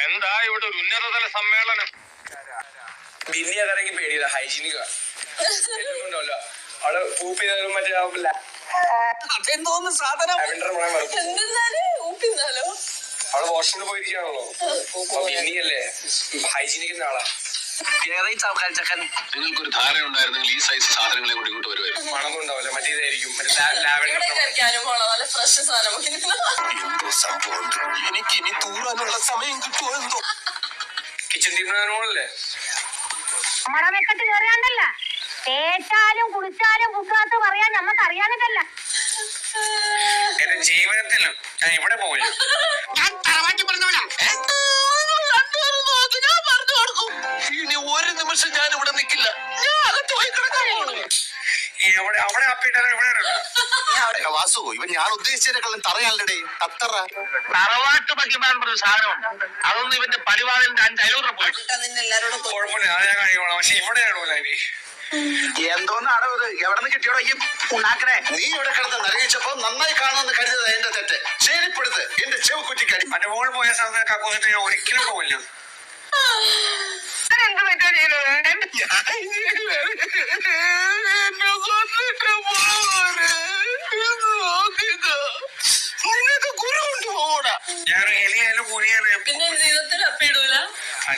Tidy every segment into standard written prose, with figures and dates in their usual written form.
എന്താ ഇവിടെ ഒരു ഉന്നതതല സമ്മേളനം? ബിന്നിയാണെങ്കിൽ പേടിയില്ല, ഹൈജീനിക ഉണ്ടല്ലോ. അവള് പൂപ്പ് ചെയ്താലും മറ്റേ അതെന്തോന്ന് സാധനം അവള് വാഷ്റൂമിൽ പോയിരിക്കുകയാണല്ലോ. ബിന്നിയല്ലേ ഹൈജീനിക്കുന്ന ആളാ. നിങ്ങൾക്കൊരു ധാരണ ഉണ്ടായിരുന്നെങ്കിൽ ഈ സൈസ് സാധനങ്ങളെ കൊണ്ട് ഇങ്ങോട്ട് വരുമായിരുന്നു. മണമൊന്നും ഉണ്ടാവില്ല, മറ്റേതായിരിക്കും. എന്തോ സംഭവം, എനിക്ക് ഇനി തൂറാനുള്ള സമയം കിട്ടുമോ എന്തോ. കിച്ചൺ ടീമിനല്ലേ നമ്മളെ വെക്കത്ത് കയറിയാണ്ടല്ല, തേച്ചാലും കുളിച്ചാലും കുക്കാത്ത് പറയാൻ നമ്മക്ക് അറിയാനിട്ടല്ല. എന്റെ ജീവനത്തിലും ഞാൻ ഇവിടെ പോയില്ല. ഞാൻ തറവാട്ടി പറഞ്ഞവനാ. ഇനി ഒരു നിമിഷം ഞാൻ ഇവിടെ നിൽക്കില്ല. ഞാൻ അകത്ത് പോയി കിടക്കാൻ പോകുന്നു. അവിടെ അപ്പിട്ടാലും ഇവിടെ വാസു, ഇവൻ ഞാൻ ഉദ്ദേശിച്ചതിനെക്കാളും തറയാളുടെ തത്തറ തറവാട്ട് മഹിമാൻ പറഞ്ഞ സാധനമുണ്ട്. അതൊന്നും ഇവന്റെ പരിപാടിന്റെ 5 അയലൂർ പോയി. കുഴപ്പമില്ല, അത് ഞാൻ കഴിക്കണം. പക്ഷെ ഇവിടെ ആണല്ലോ ഇനി എന്തോന്നാണ് ഇത്? എവിടെ നിന്ന് കിട്ടിയോടോ ഈ ഉണ്ടാക്കണേ? നീ ഇവിടെ കിടന്ന് നരകിച്ചപ്പോ നന്നായി കാണുമെന്ന് കരുതത് എന്റെ തെറ്റ്. ശരിപ്പെടുത്ത് എന്റെ ചെവ് കുറ്റിക്കാരി. മറ്റേ മോൾ പോയ സ്ഥലത്ത് കക്കൂസിട്ട് ഞാൻ ഒരിക്കലും പോയില്ല. ഞാൻ എലിയായാലും പുലിയാലും പിന്നെ ജീവിതത്തിൽ അപ്പിടൂല.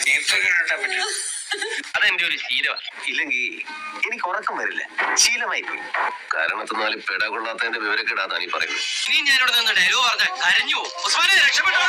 ജീവിതത്തിൽ പറ്റും. അതെന്റെ ഒരു ശീലമാണ്. ഇല്ലെങ്കിൽ എനിക്ക് ഉറക്കം വരില്ല, ശീലമായി പോയി. കാരണത്തിനാലും പെട കൊള്ളാത്തതിന്റെ വിവരക്കേടാതാണ് ഈ പറയുന്നത്. ഇനി ഞാനിവിടെ നിന്ന് ഡയലോഗ് പറഞ്ഞാൽ കരഞ്ഞു. ഉസ്മാനെ രക്ഷപ്പെട്ടോ.